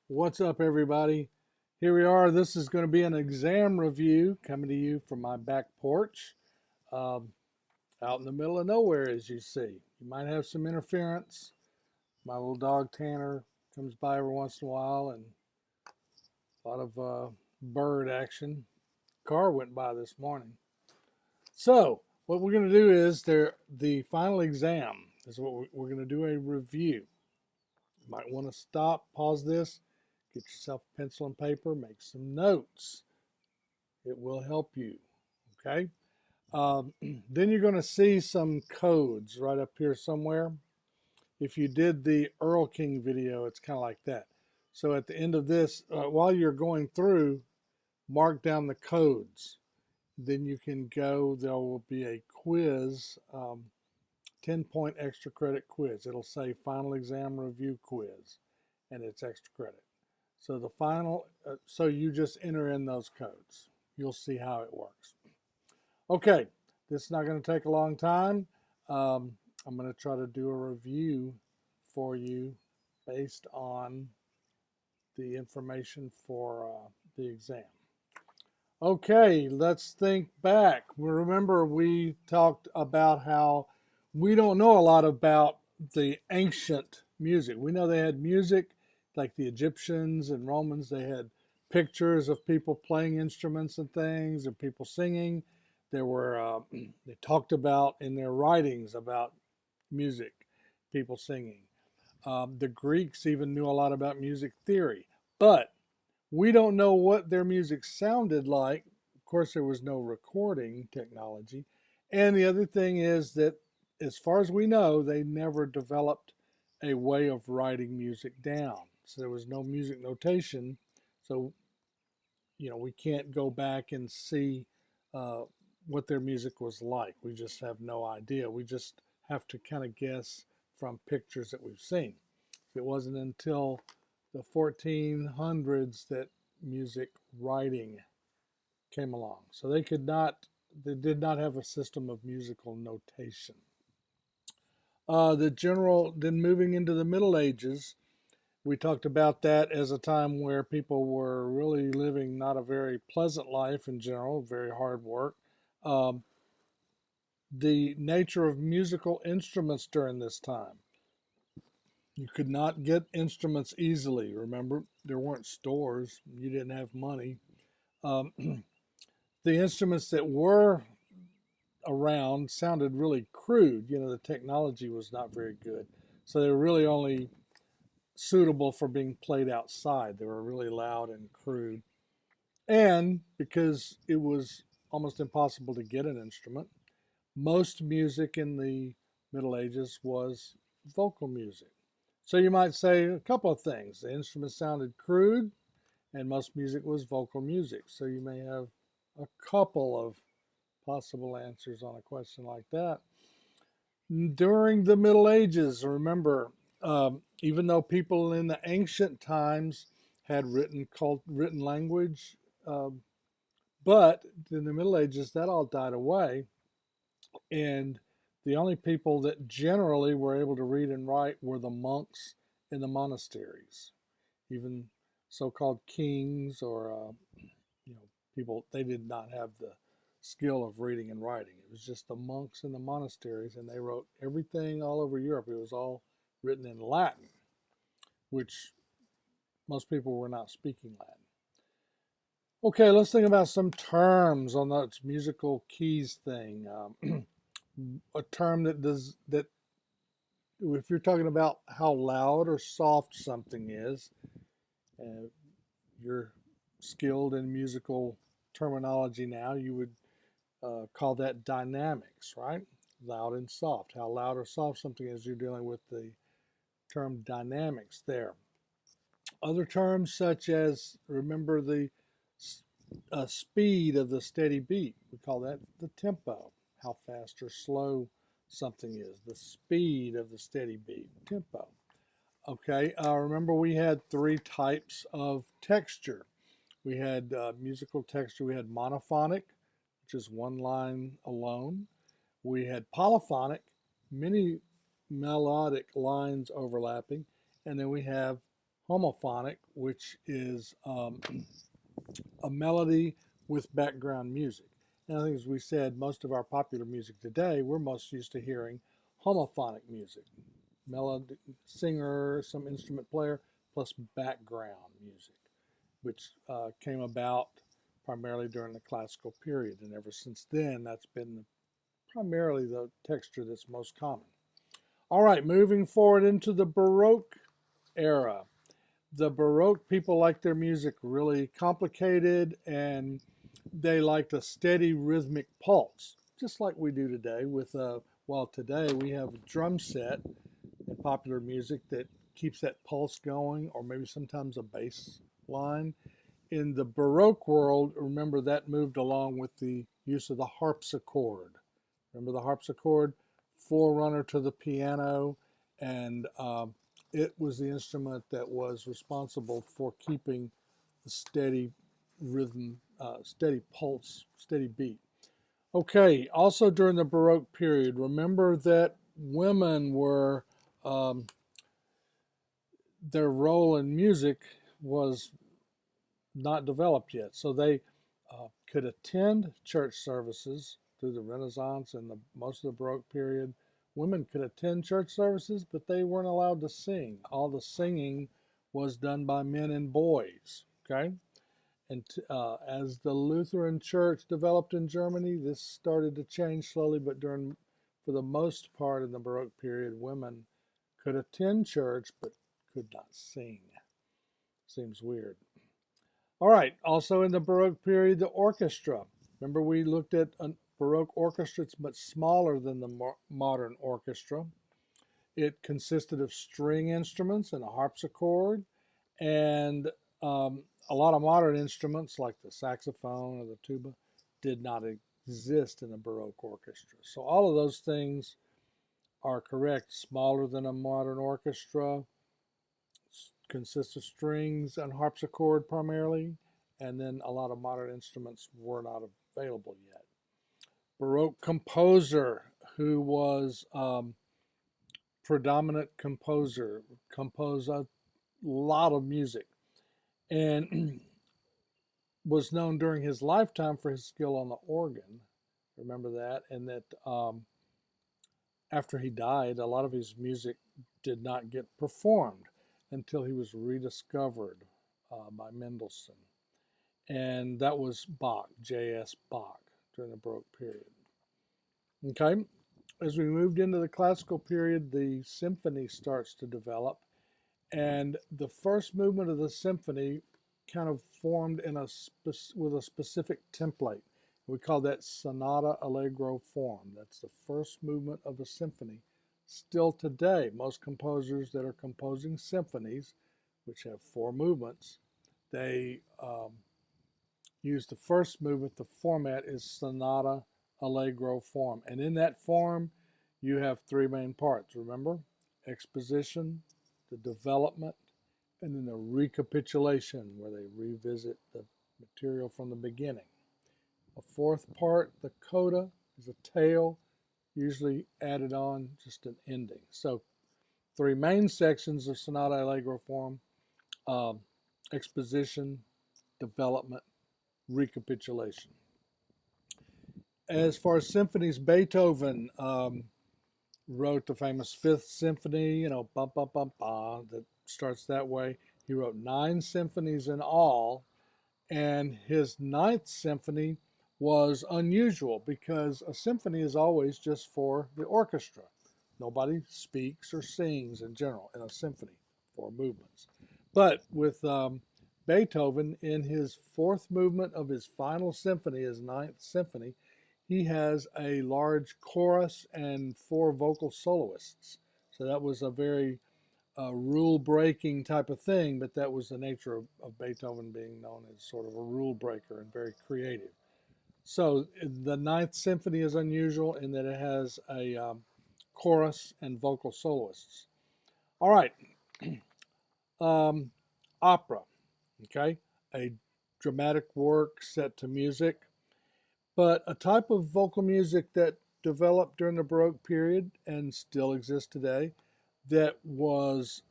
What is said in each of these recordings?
What's up, everybody? Here we are. This is going to be an exam review coming to you from my back porch, um, out in the middle of nowhere, as you see. You might have some interference. My little dog Tanner comes by every once in a while, and a lot of bird action. Car went by this morning. So, what we're going to do is the final exam is what we're going to do a review. You might want to stop, pause this, get yourself a pencil and paper, make some notes. It will help you. Okay. Then you're going to see some codes right up here somewhere. If you did the Earl King video, it's kind of like that. So at the end of this, while you're going through, mark down the codes. Then you can go, there will be a quiz, 10-point extra credit quiz. It'll say Final Exam Review Quiz, and it's extra credit. So the final, so you just enter in those codes. You'll see how it works. Okay, this is not going to take a long time. I'm going to try to do a review for you based on the information for the exam. Okay, let's think back. Remember, we talked about how we don't know a lot about the ancient music. We know they had music like the Egyptians and Romans. They had pictures of people playing instruments and things and people singing. There were they talked about in their writings about music, people singing. The Greeks even knew a lot about music theory, but we don't know what their music sounded like. Of course, there was no recording technology. And the other thing is that, as far as we know, they never developed a way of writing music down. So there was no music notation. So, we can't go back and see what their music was like. We just have no idea. We just have to kind of guess from pictures that we've seen. It wasn't until the 1400s that music writing came along. So they did not have a system of musical notation. Then moving into the Middle Ages, we talked about that as a time where people were really living not a very pleasant life in general, very hard work. Um, the nature of musical instruments during this time. You could not get instruments easily. Remember, there weren't stores. You didn't have money. Um, the instruments that were around sounded really crude. The technology was not very good. So they were really only suitable for being played outside. They were really loud and crude. And because it was almost impossible to get an instrument, most music in the Middle Ages was vocal music. So you might say a couple of things. The instrument sounded crude, and most music was vocal music. So you may have a couple of possible answers on a question like that. During the Middle Ages, remember, even though people in the ancient times had written language, but in the Middle Ages that all died away, and the only people that generally were able to read and write were the monks in the monasteries. Even so-called kings or people, they did not have the skill of reading and writing. It was just the monks in the monasteries, and they wrote everything all over Europe. It was all written in Latin, which most people were not speaking Latin. Okay, let's think about some terms on that musical keys thing. A term that if you're talking about how loud or soft something is, you're skilled in musical terminology now, you would call that dynamics, right? Loud and soft. How loud or soft something is, you're dealing with the term dynamics there. Other terms such as, remember the speed of the steady beat. We call that the tempo. How fast or slow something is. The speed of the steady beat, tempo. Okay, remember we had three types of texture. We had musical texture. We had monophonic, which is one line alone. We had polyphonic, many melodic lines overlapping. And then we have homophonic, which is a melody with background music. And I think, as we said, most of our popular music today, we're most used to hearing homophonic music, melody, singer, some instrument player, plus background music, which came about primarily during the classical period. And ever since then, that's been primarily the texture that's most common. All right, moving forward into the Baroque era. The Baroque people liked their music really complicated, and they liked a steady rhythmic pulse, just like we do today with well, today we have a drum set in popular music that keeps that pulse going, or maybe sometimes a bass line. In the Baroque world, remember that moved along with the use of the harpsichord. Remember the harpsichord, forerunner to the piano, and it was the instrument that was responsible for keeping the steady rhythm, steady pulse, steady beat. Okay, also during the Baroque period, remember that women were, um, their role in music was not developed yet. So they could attend church services through the Renaissance and most of the Baroque period. Women could attend church services, but they weren't allowed to sing. All the singing was done by men and boys. Okay, and as the Lutheran Church developed in Germany, this started to change slowly. But for the most part, in the Baroque period, women could attend church but could not sing. Seems weird. All right, also in the Baroque period, the orchestra. Remember, we looked at a Baroque orchestra. It's much smaller than the modern orchestra. It consisted of string instruments and a harpsichord, and a lot of modern instruments like the saxophone or the tuba did not exist in a Baroque orchestra. So all of those things are correct. Smaller than a modern orchestra, consists of strings and harpsichord primarily, and then a lot of modern instruments were not available yet. Baroque composer who was predominant composer, composed a lot of music, and was known during his lifetime for his skill on the organ. Remember that? And that after he died, a lot of his music did not get performed until he was rediscovered by Mendelssohn. And that was Bach, J.S. Bach, during the Baroque period. Okay, as we moved into the classical period, the symphony starts to develop, and the first movement of the symphony kind of formed with a specific template. We call that sonata allegro form. That's the first movement of a symphony. Still today, most composers that are composing symphonies, which have four movements, they use the first movement. The format is sonata allegro form. And in that form, you have three main parts. Remember? Exposition, the development, and then the recapitulation, where they revisit the material from the beginning. A fourth part, the coda, is a tail, usually added on just an ending. So three main sections of sonata allegro form: exposition, development, recapitulation. As far as symphonies, Beethoven wrote the famous Fifth Symphony, bum, bum, bum, bum, that starts that way. He wrote 9 symphonies in all, and his Ninth Symphony was unusual because a symphony is always just for the orchestra. Nobody speaks or sings in general in a symphony, 4 movements. But with Beethoven, in his 4th movement of his final symphony, his Ninth Symphony, he has a large chorus and 4 vocal soloists. So that was a very rule-breaking type of thing, but that was the nature of Beethoven being known as sort of a rule breaker and very creative. So the Ninth Symphony is unusual in that it has a chorus and vocal soloists. All right, opera, okay, a dramatic work set to music, but a type of vocal music that developed during the Baroque period and still exists today that was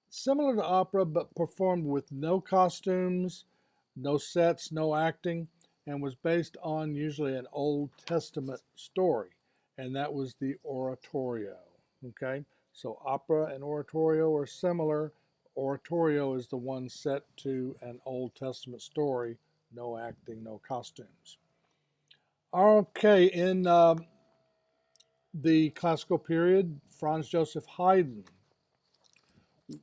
similar to opera, but performed with no costumes, no sets, no acting, and was based on usually an Old Testament story, and that was the oratorio. Okay, so opera and oratorio are similar. Oratorio is the one set to an Old Testament story, no acting, no costumes. Okay, in the classical period, Franz Joseph Haydn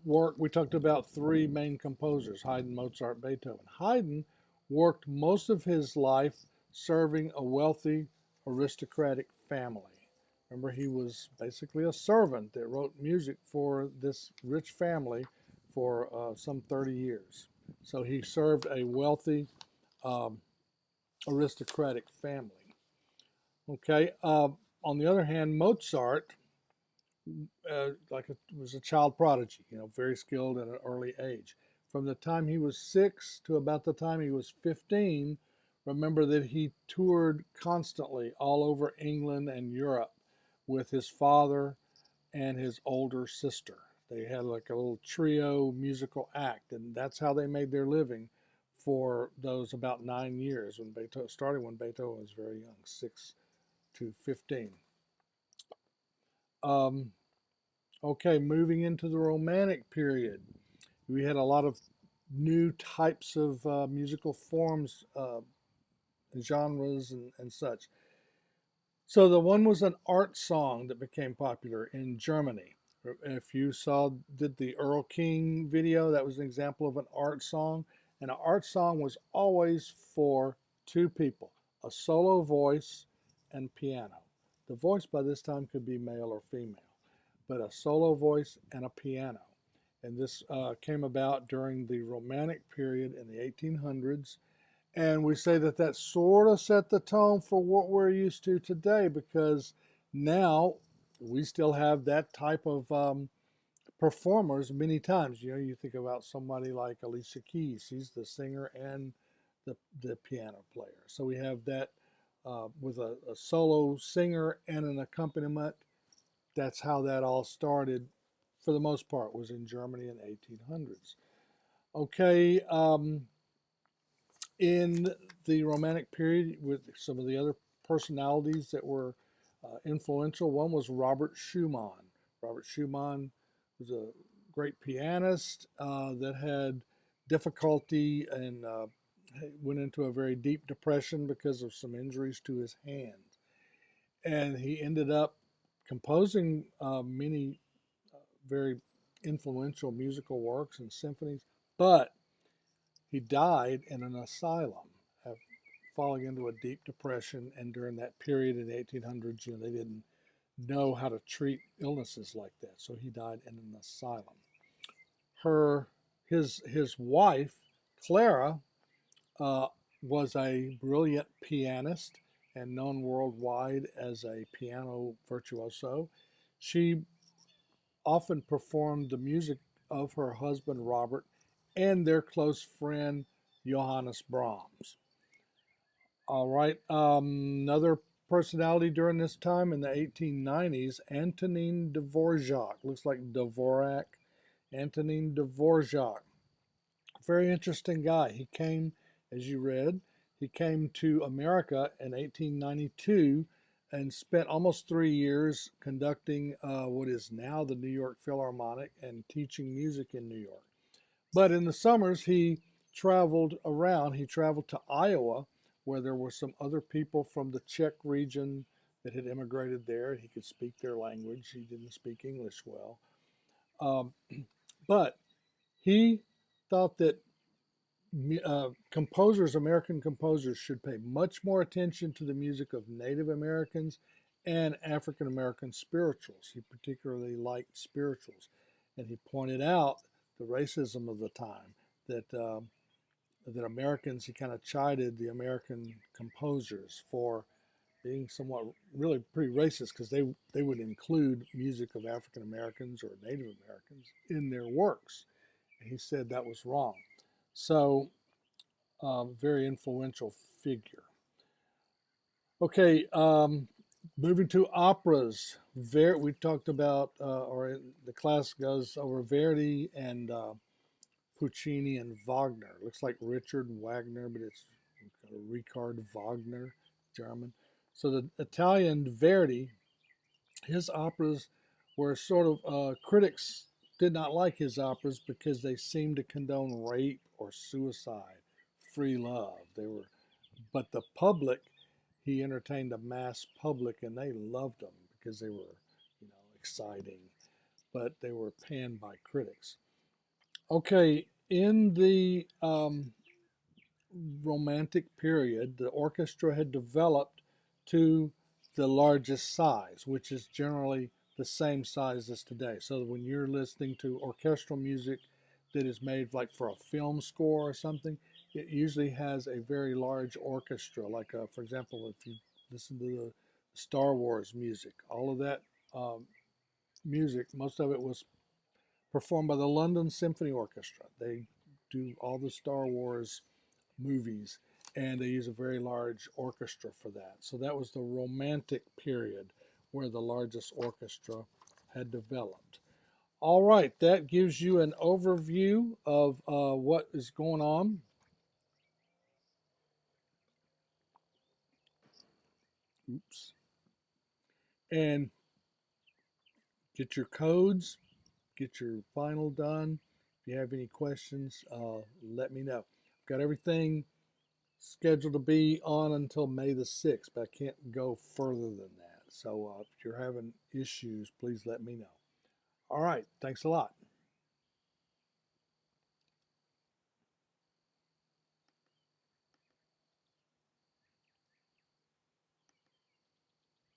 worked. We talked about three main composers: Haydn, Mozart, Beethoven. Haydn worked most of his life serving a wealthy aristocratic family. Remember, he was basically a servant that wrote music for this rich family for some 30 years. So he served a wealthy um, aristocratic family. Okay. On the other hand, Mozart was a child prodigy, very skilled at an early age. From the time he was 6 to about the time he was 15, remember that he toured constantly all over England and Europe with his father and his older sister. They had like a little trio musical act, and that's how they made their living for those about 9 years when Beethoven started when Beethoven was very young, 6 to 15. Um, Okay, moving into the Romantic period, we had a lot of new types of musical forms, genres, and such. So the one was an art song that became popular in Germany. If you did the Earl King video, that was an example of an art song. And an art song was always for two people, a solo voice and piano. The voice by this time could be male or female, but a solo voice and a piano. And this came about during the Romantic period in the 1800s. And we say that that sort of set the tone for what we're used to today, because now we still have that type of performers many times. You think about somebody like Alicia Keys. She's the singer and the piano player. So we have that with a solo singer and an accompaniment. That's how that all started, for the most part, was in Germany in the 1800s. Okay, in the Romantic period, with some of the other personalities that were influential, one was Robert Schumann. Robert Schumann was a great pianist that had difficulty and went into a very deep depression because of some injuries to his hand. And he ended up composing many very influential musical works and symphonies, but he died in an asylum, falling into a deep depression. And during that period in the 1800s, they didn't know how to treat illnesses like that, so he died in an asylum. His wife, Clara, uh, was a brilliant pianist and known worldwide as a piano virtuoso. She often performed the music of her husband Robert and their close friend Johannes Brahms. All right, another personality during this time in the 1890s, Antonin Dvorak. Looks like Dvorak. Antonin Dvorak. Very interesting guy. He came, as you read, he came to America in 1892 and spent almost 3 years conducting what is now the New York Philharmonic and teaching music in New York. But in the summers, he traveled around. He traveled to Iowa, where there were some other people from the Czech region that had immigrated there. He could speak their language. He didn't speak English well. Um, but he thought that American composers, should pay much more attention to the music of Native Americans and African American spirituals. He particularly liked spirituals. And he pointed out the racism of the time, that Americans, he kind of chided the American composers for being somewhat really pretty racist, because they would include music of African Americans or Native Americans in their works. And he said that was wrong. So, very influential figure. Okay, Moving to operas, we talked about, or the class goes over Verdi and Puccini and Wagner. Looks like Richard Wagner, but it's Richard Wagner, German. So the Italian Verdi, his operas were sort of, critics did not like his operas because they seemed to condone rape or suicide, free love. They were, but the public, he entertained a mass public, and they loved them because they were, exciting. But they were panned by critics. Okay, in the Romantic period, the orchestra had developed to the largest size, which is generally the same size as today. So when you're listening to orchestral music that is made like for a film score or something, it usually has a very large orchestra. Like, for example, if you listen to the Star Wars music, all of that music, most of it was performed by the London Symphony Orchestra. They do all the Star Wars movies, and they use a very large orchestra for that. So that was the Romantic period where the largest orchestra had developed. All right, that gives you an overview of what is going on. Oops. And get your codes, get your final done. If you have any questions, let me know. I've got everything scheduled to be on until May the 6th, but I can't go further than that. So if you're having issues, please let me know. All right. Thanks a lot.